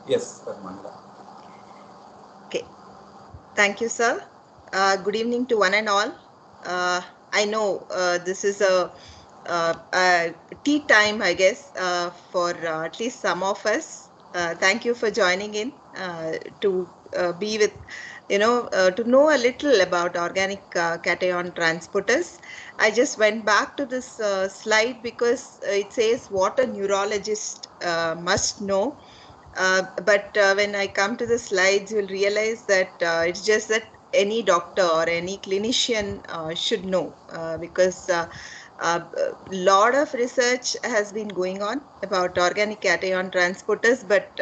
Yes, Padmananda. Okay, thank you, sir. Good evening to one and all. I know this is a tea time, I guess, for at least some of us. Thank you for joining in to be with, to know a little about organic cation transporters. I just went back to this slide because it says what a neurologist must know. But when I come to the slides, you'll realize that it's just that any doctor or any clinician should know because a lot of research has been going on about organic cation transporters, but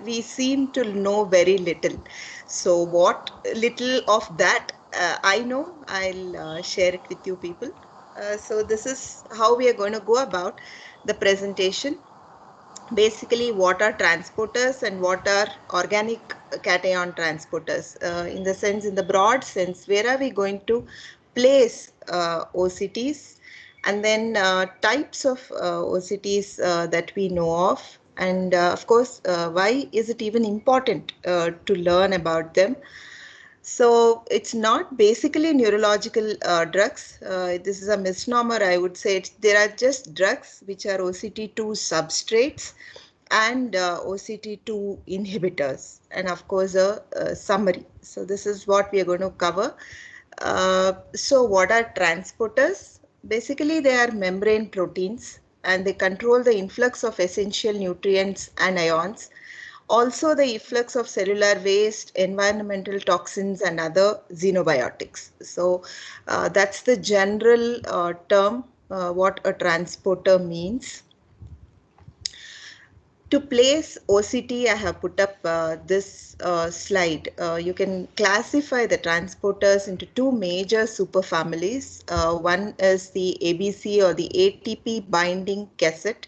we seem to know very little. So what little of that I know, I'll share it with you people. So this is how we are going to go about the presentation. Basically, what are transporters and what are organic cation transporters? In the sense, in the broad sense, where are we going to place OCTs, and then types of OCTs that we know of, and of course, why is it even important to learn about them? So it's not basically neurological drugs. This is a misnomer, I would say. There are just drugs which are OCT2 substrates and OCT2 inhibitors, and of course a summary. So this is what we are going to cover. So what are transporters? Basically, they are membrane proteins and they control the influx of essential nutrients and ions, also the efflux of cellular waste, environmental toxins, and other xenobiotics. So that's the general term, what a transporter means. To place OCT, I have put up this slide. You can classify the transporters into two major superfamilies. One is the ABC or the ATP binding cassette,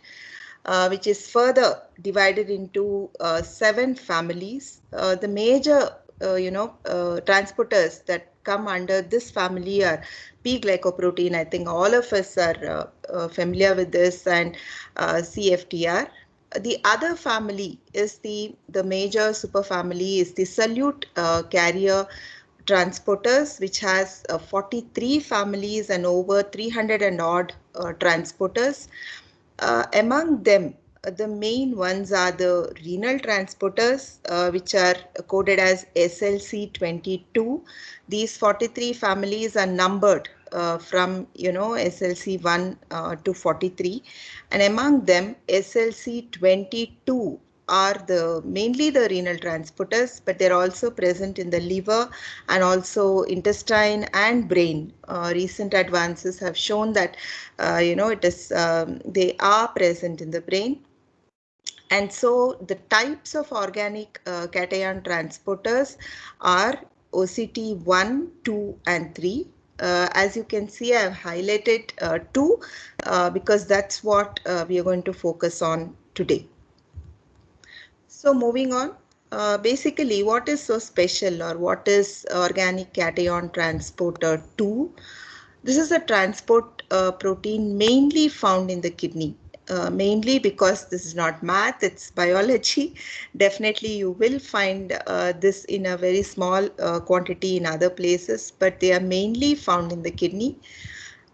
which is further divided into seven families. The major, transporters that come under this family are P-glycoprotein. I think all of us are familiar with this, and CFTR. The other family is the major superfamily is the solute carrier transporters, which has 43 families and over 300 and odd transporters. Among them, the main ones are the renal transporters, which are coded as SLC22. These 43 families are numbered from SLC1 to 43, and among them SLC22 are mainly the renal transporters, but they're also present in the liver and also intestine and brain. Recent advances have shown that they are present in the brain. And so the types of organic cation transporters are OCT1, 2, and 3. As you can see, I have highlighted 2 because that's what we are going to focus on today. So moving on, basically what is so special, or what is organic cation transporter 2? This is a transport protein mainly found in the kidney. Mainly because this is not math, it's biology. Definitely you will find this in a very small quantity in other places, but they are mainly found in the kidney.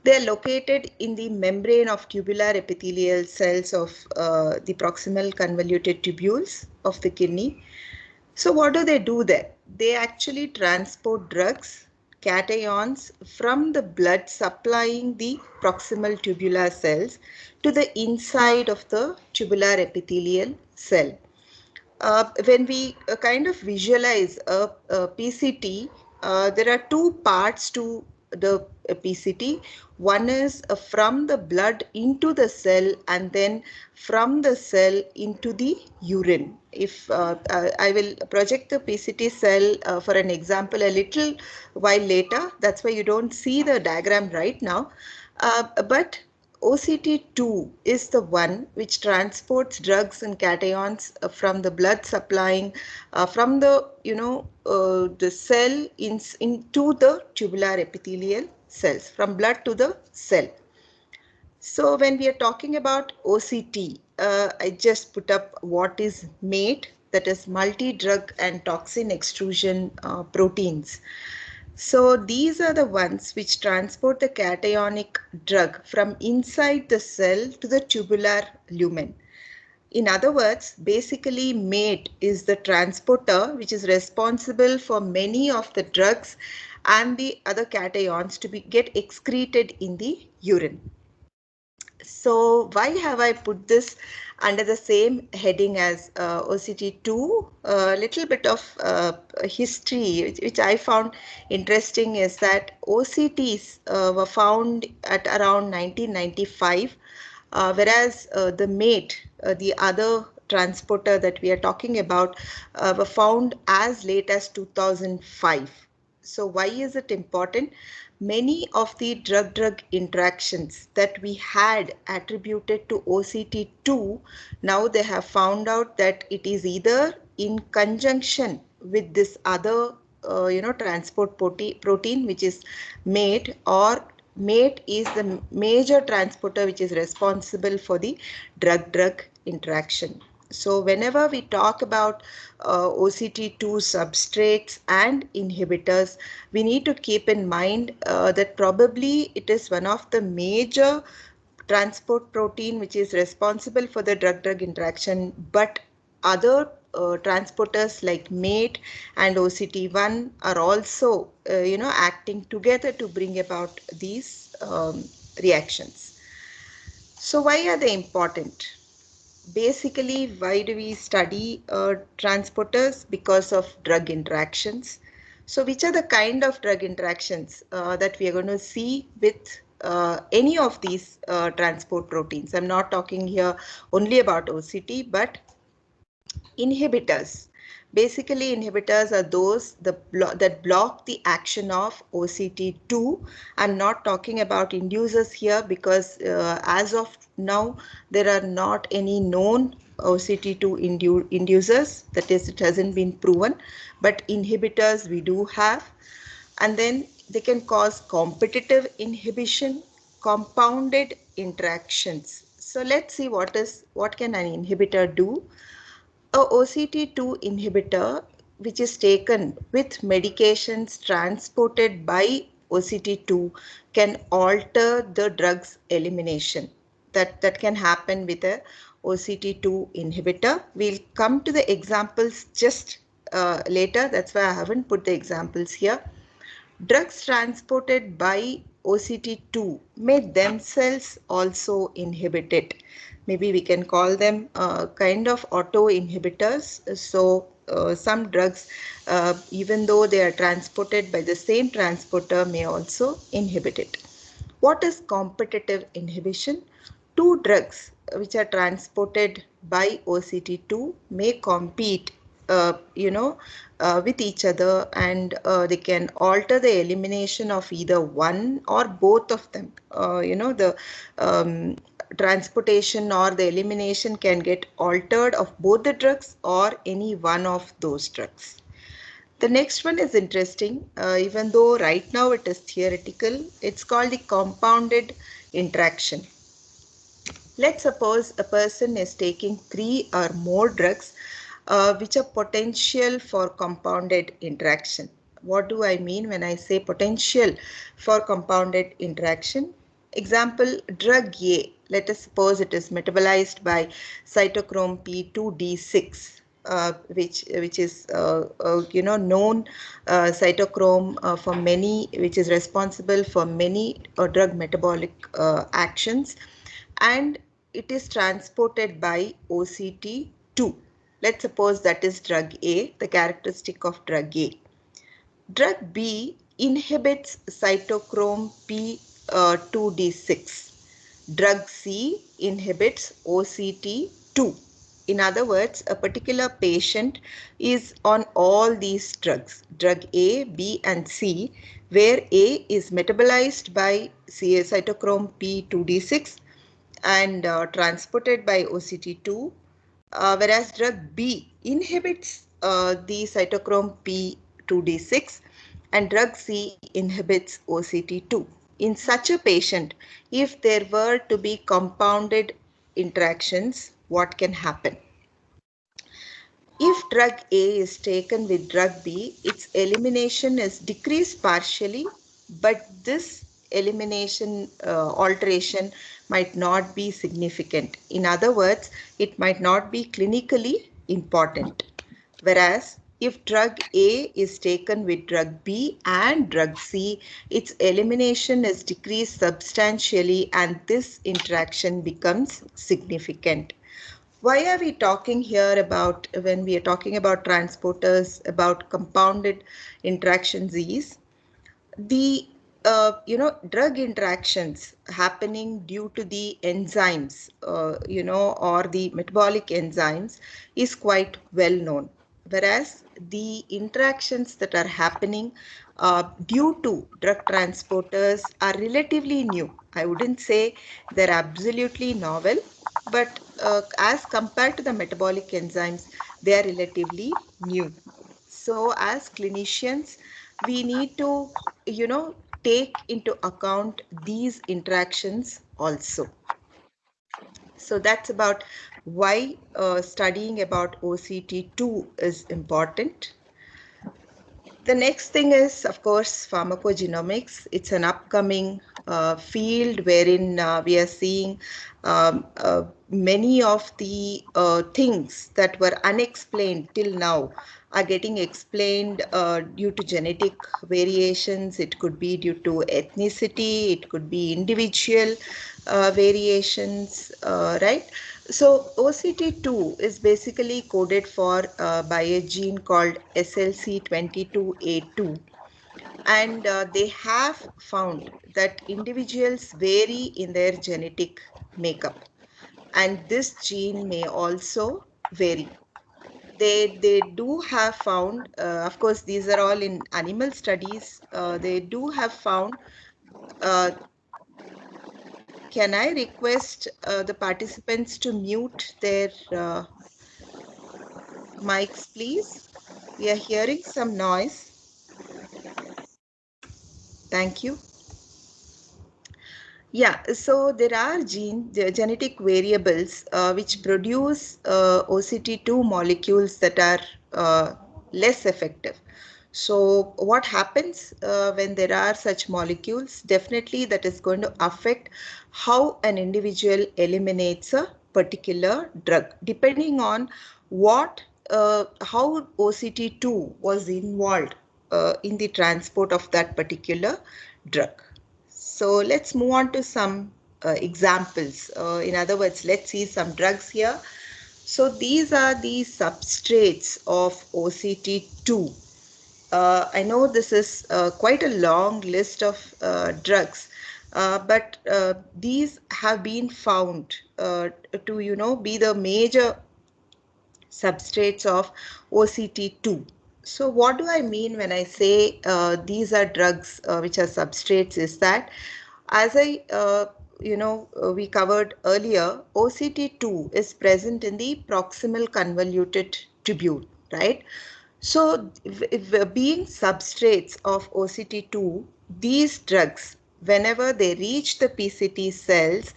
They are located in the membrane of tubular epithelial cells of the proximal convoluted tubules of the kidney. So what do they do there? They actually transport drugs, cations, from the blood supplying the proximal tubular cells to the inside of the tubular epithelial cell. When we kind of visualize a PCT, there are two parts to the PCT. One is from the blood into the cell, and then from the cell into the urine. If I will project the PCT cell for an example a little while later, that's why you don't see the diagram right now. But OCT2 is the one which transports drugs and cations from the blood supplying from the cell into the tubular epithelial cells, from blood to the cell. So when we are talking about OCT, I just put up what is made. that is multi-drug and toxin extrusion proteins. So these are the ones which transport the cationic drug from inside the cell to the tubular lumen. In other words, basically MATE is the transporter which is responsible for many of the drugs and the other cations to get excreted in the urine. So why have I put this under the same heading as OCT2? A little bit of history which I found interesting is that OCTs were found at around 1995, whereas the MATE, the other transporter that we are talking about, were found as late as 2005. So why is it important? Many of the drug-drug interactions that we had attributed to OCT2, now they have found out that it is either in conjunction with this other transport protein which is MATE, or MATE is the major transporter which is responsible for the drug-drug interaction. So whenever we talk about OCT2 substrates and inhibitors, we need to keep in mind that probably it is one of the major transport protein which is responsible for the drug-drug interaction, but other transporters like MATE and OCT1 are also acting together to bring about these reactions. So why are they important? Basically, why do we study transporters? Because of drug interactions. So which are the kind of drug interactions that we are going to see with any of these transport proteins? I'm not talking here only about OCT, but inhibitors. Basically, inhibitors are those that block the action of OCT2. I'm not talking about inducers here because as of now, there are not any known OCT2 inducers. That is, it hasn't been proven, but inhibitors we do have. And then they can cause competitive inhibition, compounded interactions. So let's see what can an inhibitor do. A OCT2 inhibitor which is taken with medications transported by OCT2 can alter the drug's elimination. That can happen with a OCT2 inhibitor. We'll come to the examples just later. That's why I haven't put the examples here. Drugs transported by OCT2 may themselves also inhibit it. Maybe we can call them kind of auto-inhibitors. So some drugs, even though they are transported by the same transporter, may also inhibit it. What is competitive inhibition? Two drugs which are transported by OCT2 may compete with each other, and they can alter the elimination of either one or both of them. The transportation or the elimination can get altered of both the drugs or any one of those drugs. The next one is interesting, even though right now it is theoretical. It's called the compounded interaction. Let's suppose a person is taking 3 or more drugs which are potential for compounded interaction. What do I mean when I say potential for compounded interaction? Example, drug A. Let us suppose it is metabolized by cytochrome P2D6. Which is known cytochrome for many, which is responsible for many drug metabolic actions, and it is transported by OCT2. Let's suppose that is drug A, the characteristic of drug A. Drug B inhibits cytochrome P2D6. Drug C inhibits OCT2. In other words, a particular patient is on all these drugs, drug A, B, and C, where A is metabolized by cytochrome P2D6 and transported by OCT2, whereas drug B inhibits the cytochrome P2D6 and drug C inhibits OCT2. In such a patient, if there were to be compounded interactions, what can happen? If drug A is taken with drug B, its elimination is decreased partially, but this elimination alteration might not be significant. In other words, it might not be clinically important. Whereas if drug A is taken with drug B and drug C, its elimination is decreased substantially and this interaction becomes significant. Why are we talking here about, when we are talking about transporters, about compounded interactions, is the drug interactions happening due to the enzymes, or the metabolic enzymes is quite well known, whereas the interactions that are happening due to drug transporters are relatively new. I wouldn't say they're absolutely novel, but as compared to the metabolic enzymes, they are relatively new. So as clinicians, we need to, take into account these interactions also. So that's about why studying about OCT2 is important. The next thing is, of course, pharmacogenomics. It's an upcoming field wherein we are seeing many of the things that were unexplained till now are getting explained due to genetic variations. It could be due to ethnicity, it could be individual variations, right? So OCT2 is basically coded for by a gene called SLC22A2, and they have found that individuals vary in their genetic makeup, and this gene may also vary. They do have found, of course, these are all in animal studies. They do have found. Uh, can I request the participants to mute their mics, please? We are hearing some noise. Thank you. Yeah, so there are genetic variables which produce OCT2 molecules that are less effective. So what happens when there are such molecules? Definitely that is going to affect how an individual eliminates a particular drug, depending on how OCT2 was involved in the transport of that particular drug. So let's move on to some examples. In other words, let's see some drugs here. So these are the substrates of OCT2. I know this is quite a long list of drugs, but these have been found to be the major substrates of OCT2. So what do I mean when I say these are drugs which are substrates is that, as we covered earlier, OCT2 is present in the proximal convoluted tubule, right? So if being substrates of OCT2, these drugs, whenever they reach the PCT cells,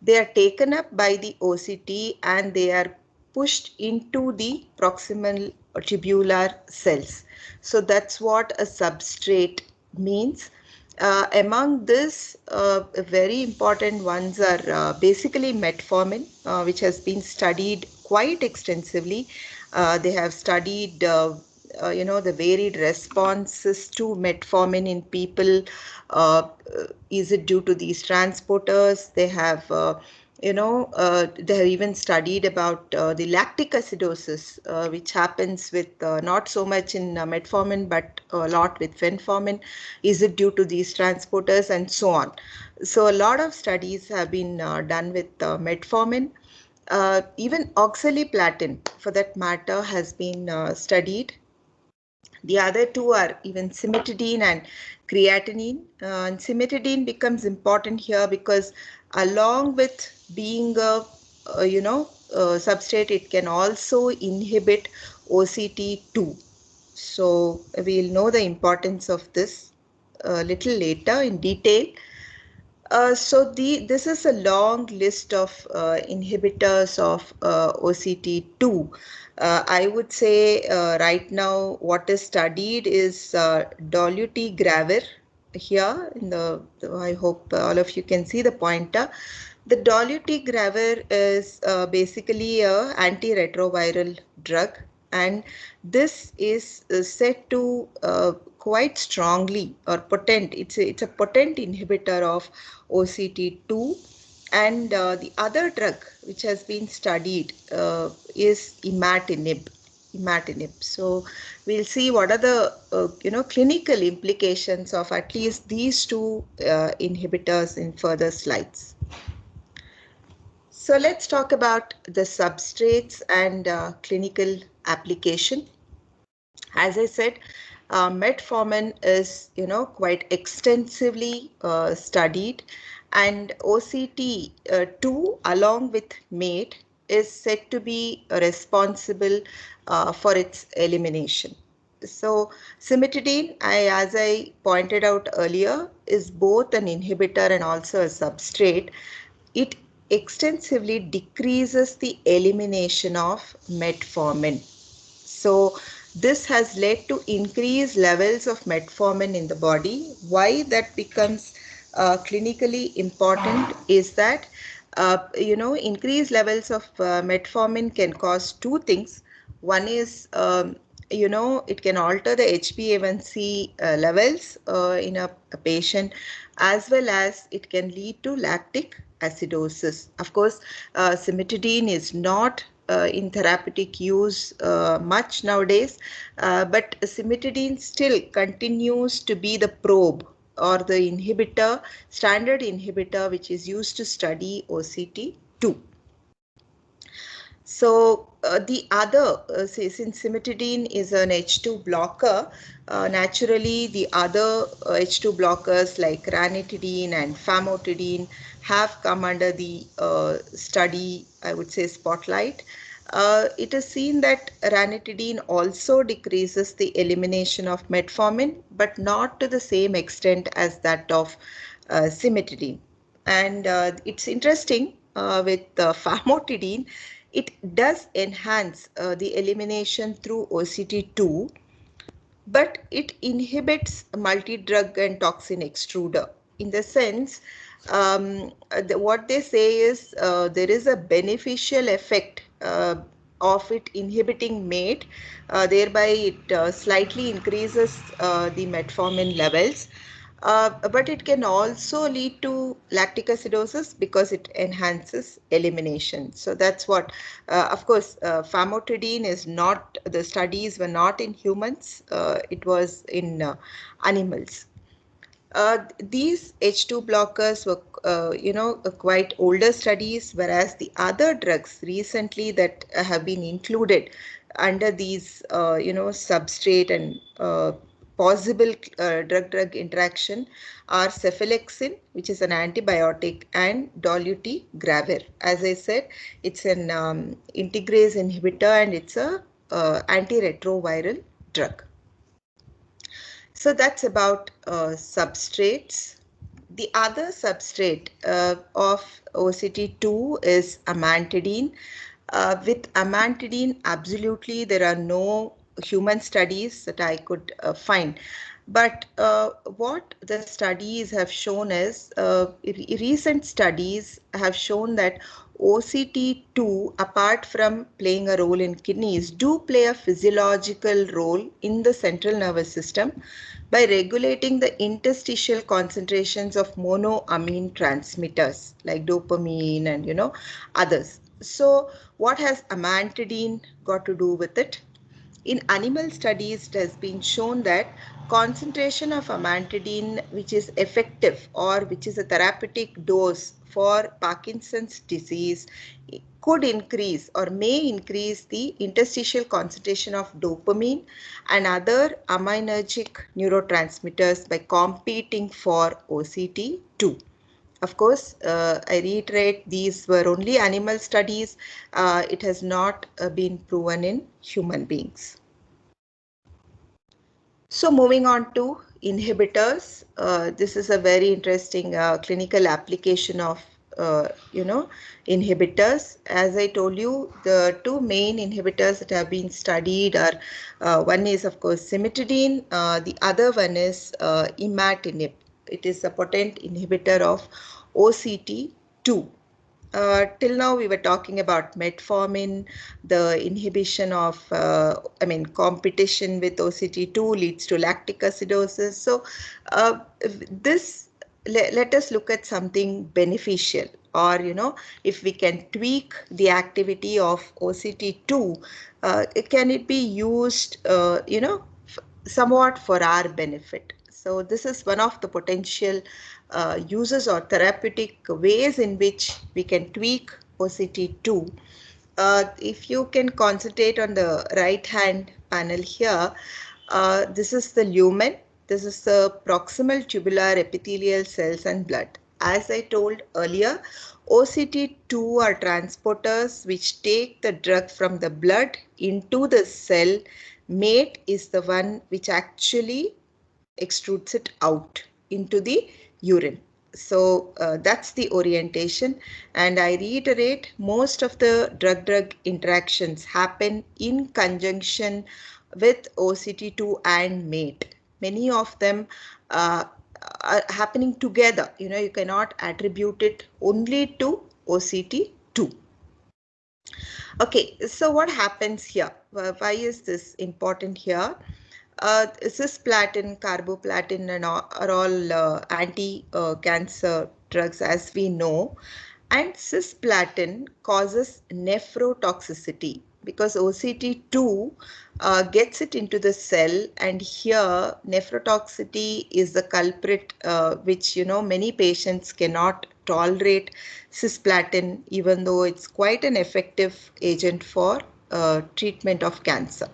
they are taken up by the OCT and they are pushed into the proximal tubular cells. So that's what a substrate means. Among this, very important ones are basically metformin, which has been studied quite extensively. They have studied, the varied responses to metformin in people. Is it due to these transporters? They have they have even studied about the lactic acidosis, which happens with not so much in metformin, but a lot with fenformin. Is it due to these transporters and so on? So a lot of studies have been done with metformin. Even oxaliplatin, for that matter, has been studied. The other two are even cimetidine and creatinine. And cimetidine becomes important here because along with being substrate, it can also inhibit OCT2. So we'll know the importance of this a little later in detail. This is a long list of inhibitors of OCT2. I would say right now what is studied is dolutegravir here in I hope all of you can see the pointer. The dolutegravir is basically a antiretroviral drug, and this is said to quite strongly or potent. It's a potent inhibitor of OCT2, and the other drug which has been studied is imatinib. So we'll see what are the clinical implications of at least these two inhibitors in further slides. So let's talk about the substrates and clinical application. As I said, metformin is quite extensively studied, and OCT2 along with MATE is said to be responsible for its elimination. So cimetidine, as I pointed out earlier, is both an inhibitor and also a substrate. It extensively decreases the elimination of metformin. So this has led to increased levels of metformin in the body. Why that becomes clinically important is that increased levels of metformin can cause two things. One is it can alter the HbA1c levels in a patient, as well as it can lead to lactic acidosis. Of course, cimetidine is not in therapeutic use much nowadays, but cimetidine still continues to be the probe or the inhibitor, standard inhibitor, which is used to study OCT2. So the other, since cimetidine is an H2 blocker, naturally the other H2 blockers like ranitidine and famotidine have come under the study, I would say, spotlight. It is seen that ranitidine also decreases the elimination of metformin, but not to the same extent as that of cimetidine. And it's interesting with famotidine, it does enhance the elimination through OCT2, but it inhibits multi-drug and toxin extruder. In the sense, what they say is there is a beneficial effect of it inhibiting MATE, thereby it slightly increases the metformin levels. But it can also lead to lactic acidosis because it enhances elimination. So that's what, of course, famotidine is not, the studies were not in humans, it was in animals. These H2 blockers were, quite older studies, whereas the other drugs recently that have been included under these, substrate and possible drug-drug interaction are cephalexin, which is an antibiotic, and dolutegravir. As I said, it's an integrase inhibitor and it's a antiretroviral drug. So that's about substrates. The other substrate of OCT2 is amantadine. With amantadine, absolutely there are no human studies that I could find. But what the studies have shown is, recent studies have shown that OCT2, apart from playing a role in kidneys, do play a physiological role in the central nervous system by regulating the interstitial concentrations of monoamine transmitters like dopamine and others. So what has amantadine got to do with it? In animal studies, it has been shown that concentration of amantadine, which is effective or which is a therapeutic dose for Parkinson's disease, could increase or may increase the interstitial concentration of dopamine and other aminergic neurotransmitters by competing for OCT2. Of course, I reiterate, these were only animal studies. It has not been proven in human beings. So moving on to inhibitors. This is a very interesting clinical application of inhibitors. As I told you, the two main inhibitors that have been studied are one is of course cimetidine, the other one is imatinib. It is a potent inhibitor of OCT2. Till now we were talking about metformin, the inhibition of, competition with OCT2 leads to lactic acidosis. So let us look at something beneficial, or, if we can tweak the activity of OCT2, can it be used, somewhat for our benefit? So this is one of the potential uses or therapeutic ways in which we can tweak OCT2. If you can concentrate on the right hand panel here, this is the lumen. This is the proximal tubular epithelial cells and blood. As I told earlier, OCT2 are transporters which take the drug from the blood into the cell. MATE is the one which actually extrudes it out into the urine. So that's the orientation. And I reiterate, most of the drug-drug interactions happen in conjunction with OCT2 and MATE. Many of them are happening together. You cannot attribute it only to OCT2. Okay, so what happens here? Why is this important here? Cisplatin, carboplatin are all anti-cancer drugs, as we know. And cisplatin causes nephrotoxicity because OCT2 gets it into the cell, and here nephrotoxicity is the culprit, which many patients cannot tolerate cisplatin, even though it's quite an effective agent for treatment of cancer.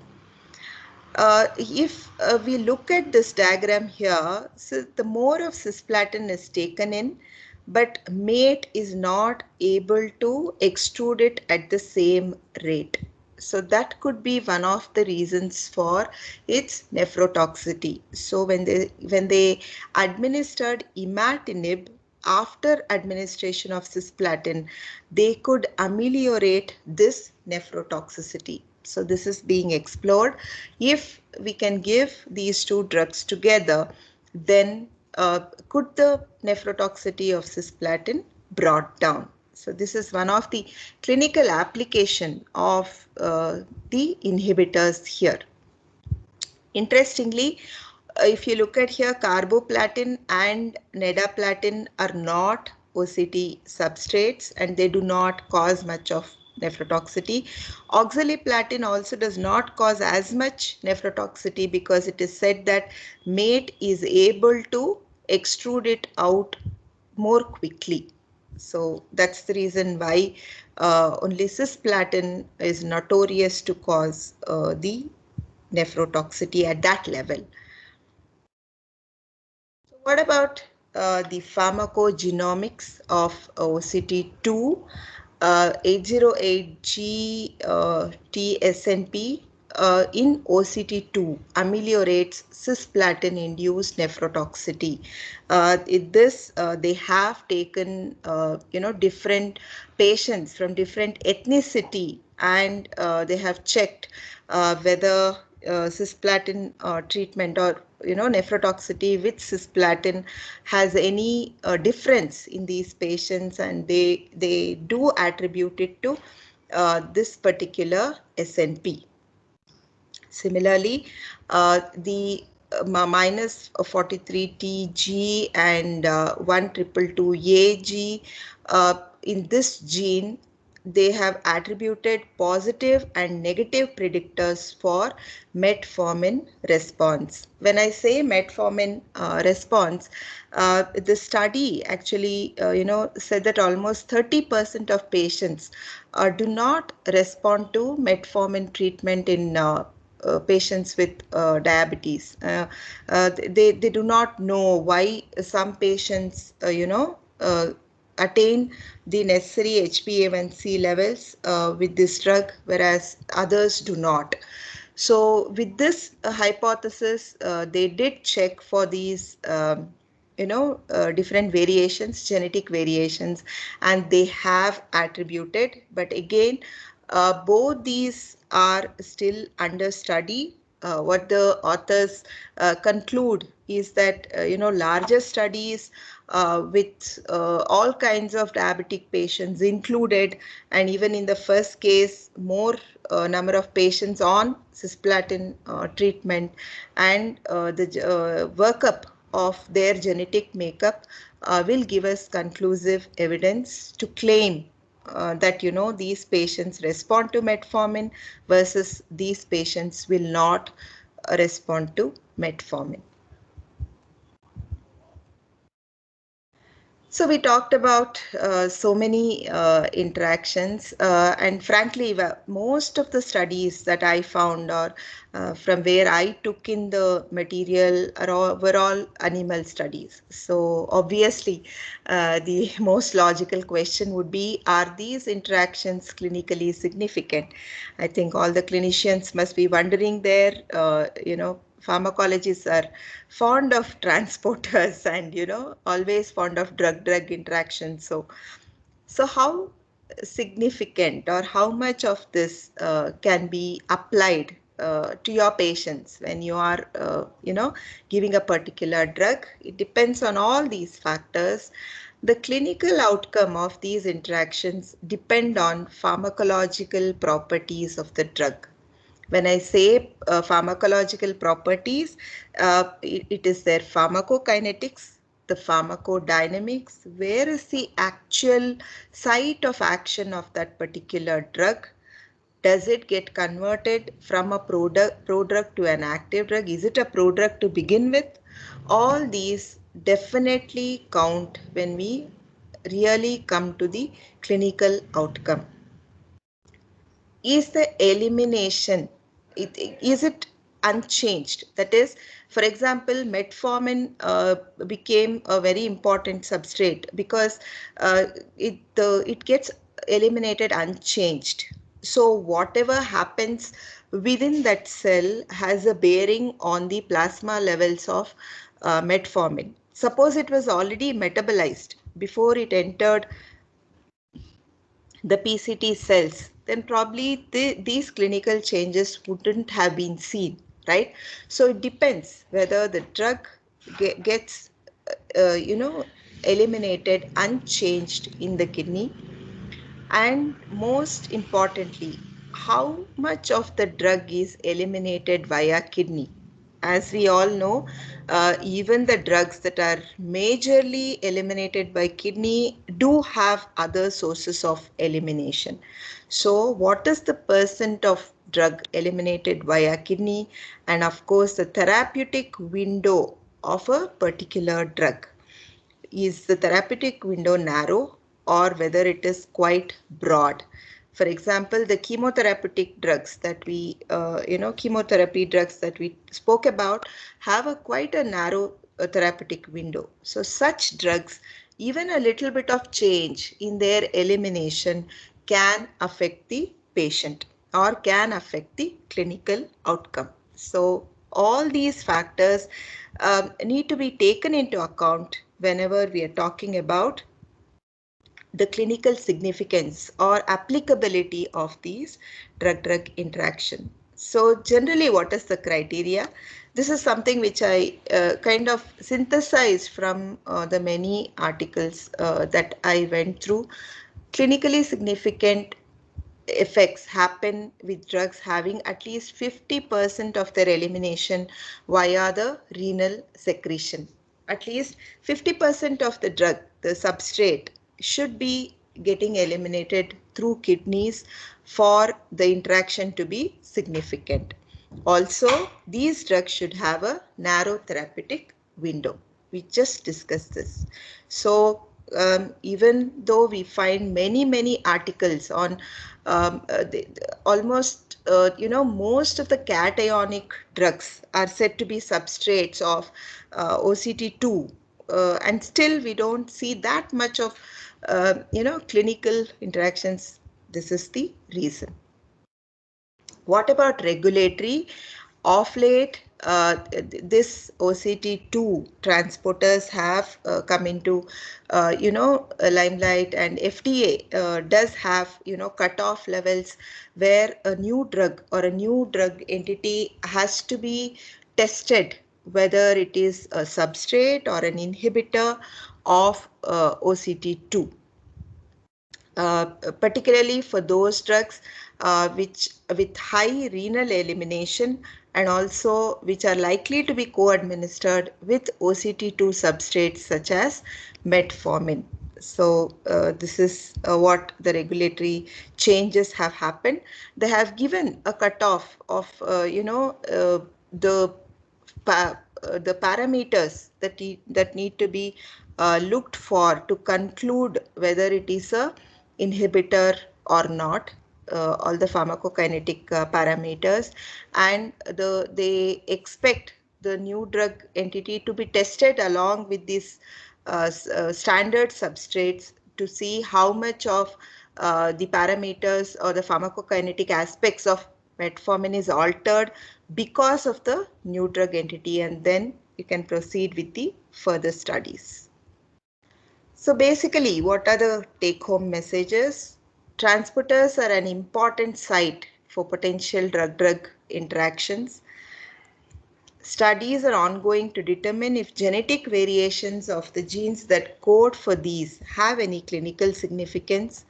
If we look at this diagram here, so the more of cisplatin is taken in, but MATE is not able to extrude it at the same rate. So that could be one of the reasons for its nephrotoxicity. So when they administered imatinib after administration of cisplatin, they could ameliorate this nephrotoxicity. So this is being explored. If we can give these two drugs together, then could the nephrotoxicity of cisplatin brought down? So this is one of the clinical application of the inhibitors here. Interestingly, if you look at here, carboplatin and nedaplatin are not OCT substrates, and they do not cause much of nephrotoxicity. Oxaliplatin also does not cause as much nephrotoxicity because it is said that MATE is able to extrude it out more quickly. So that's the reason why only cisplatin is notorious to cause the nephrotoxicity at that level. So what about the pharmacogenomics of OCT2? 808G TSNP in OCT2 ameliorates cisplatin-induced nephrotoxicity. They have taken different patients from different ethnicity, and they have checked whether cisplatin treatment or nephrotoxicity with cisplatin has any difference in these patients, and they do attribute it to this particular SNP. Similarly, the minus 43TG and 1222AG in this gene, they have attributed positive and negative predictors for metformin response. When I say metformin response, the study actually said that almost 30% of patients do not respond to metformin treatment in patients with diabetes. They do not know why some patients attain the necessary HbA1c levels with this drug, whereas others do not. So with this hypothesis, they did check for these different variations, genetic variations, and they have attributed. But again, both these are still under study. What the authors conclude is that larger studies with all kinds of diabetic patients included, and even in the first case, more number of patients on cisplatin treatment, and the workup of their genetic makeup will give us conclusive evidence to claim that these patients respond to metformin versus these patients will not respond to metformin. So we talked about so many interactions, and frankly, most of the studies that I found, or from where I took in the material, were all animal studies. So obviously, the most logical question would be, are these interactions clinically significant? I think all the clinicians must be wondering there, pharmacologists are fond of transporters and always fond of drug-drug interactions. So how significant or how much of this can be applied to your patients when you are giving a particular drug? It depends on all these factors. The clinical outcome of these interactions depend on pharmacological properties of the drug. When I say pharmacological properties, it is their pharmacokinetics, the pharmacodynamics, where is the actual site of action of that particular drug? Does it get converted from a prodrug to an active drug? Is it a prodrug to begin with? All these definitely count when we really come to the clinical outcome. Is the elimination, is it unchanged? That is, for example, metformin became a very important substrate because it gets eliminated unchanged. So whatever happens within that cell has a bearing on the plasma levels of metformin. Suppose it was already metabolized before it entered the PCT cells, then probably these clinical changes wouldn't have been seen, right? So it depends whether the drug gets, eliminated unchanged in the kidney, and most importantly, how much of the drug is eliminated via kidney. As we all know, even the drugs that are majorly eliminated by kidney do have other sources of elimination. So what is the percent of drug eliminated via kidney? And of course, the therapeutic window of a particular drug. Is the therapeutic window narrow or whether it is quite broad? For example, the chemotherapeutic drugs that we, chemotherapy drugs that we spoke about have quite a narrow therapeutic window. So such drugs, even a little bit of change in their elimination can affect the patient or can affect the clinical outcome. So all these factors need to be taken into account whenever we are talking about the clinical significance or applicability of these drug-drug interaction. So generally, what is the criteria? This is something which I kind of synthesized from the many articles that I went through. Clinically significant effects happen with drugs having at least 50% of their elimination via the renal secretion. At least 50% of the drug, the substrate, should be getting eliminated through kidneys for the interaction to be significant. Also, these drugs should have a narrow therapeutic window. We just discussed this. So even though we find many articles on almost most of the cationic drugs are said to be substrates of OCT2, and still we don't see that much of clinical interactions. This is the reason. What about regulatory? Of late, this OCT2 transporters have come into, limelight, and FDA does have, cutoff levels where a new drug or a new drug entity has to be tested, whether it is a substrate or an inhibitor of OCT2. Particularly for those drugs which with high renal elimination and also which are likely to be co-administered with OCT2 substrates such as metformin. So this is what the regulatory changes have happened. They have given a cutoff of the parameters that need to be looked for to conclude whether it is a inhibitor or not, all the pharmacokinetic parameters, and they expect the new drug entity to be tested along with these standard substrates to see how much of the parameters or the pharmacokinetic aspects of metformin is altered because of the new drug entity, and then you can proceed with the further studies. So basically, what are the take-home messages? Transporters are an important site for potential drug-drug interactions. Studies are ongoing to determine if genetic variations of the genes that code for these have any clinical significance.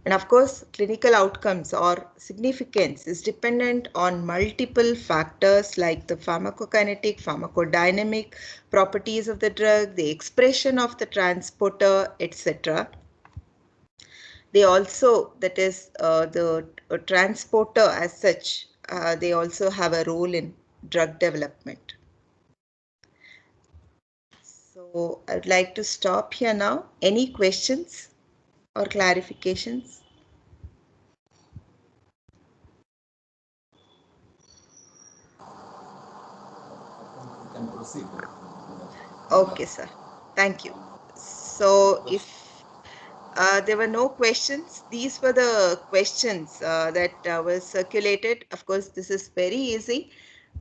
And of course, clinical outcomes or significance is dependent on multiple factors like the pharmacokinetic, pharmacodynamic properties of the drug, the expression of the transporter, etc. They also, that is the transporter as such, they also have a role in drug development. So I would like to stop here now. Any questions or clarifications? You can proceed. Okay, sir. Thank you. So if there were no questions, these were the questions that were circulated. Of course, this is very easy.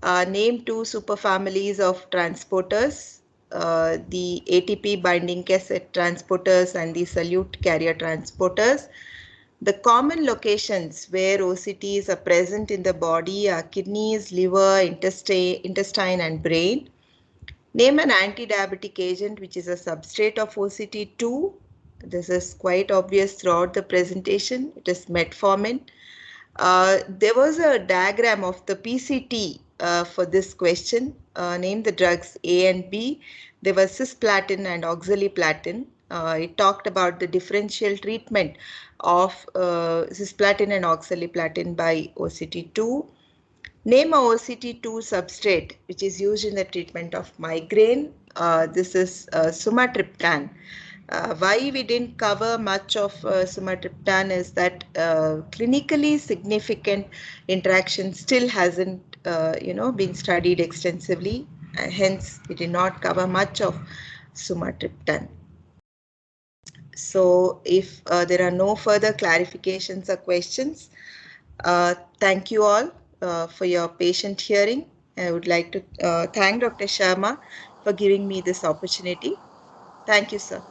Name two superfamilies of transporters, the ATP binding cassette transporters and the solute carrier transporters. The common locations where OCTs are present in the body are kidneys, liver, intestine and brain. Name an anti-diabetic agent which is a substrate of OCT2. This is quite obvious throughout the presentation. It is metformin. There was a diagram of the PCT for this question. Name the drugs A and B. There was cisplatin and oxaliplatin. It talked about the differential treatment of cisplatin and oxaliplatin by OCT2. Name a OCT2 substrate which is used in the treatment of migraine. This is sumatriptan. Why we didn't cover much of sumatriptan is that clinically significant interaction still hasn't been studied extensively. Hence, we did not cover much of sumatriptan. So if there are no further clarifications or questions, thank you all for your patient hearing. I would like to thank Dr. Sharma for giving me this opportunity. Thank you, sir.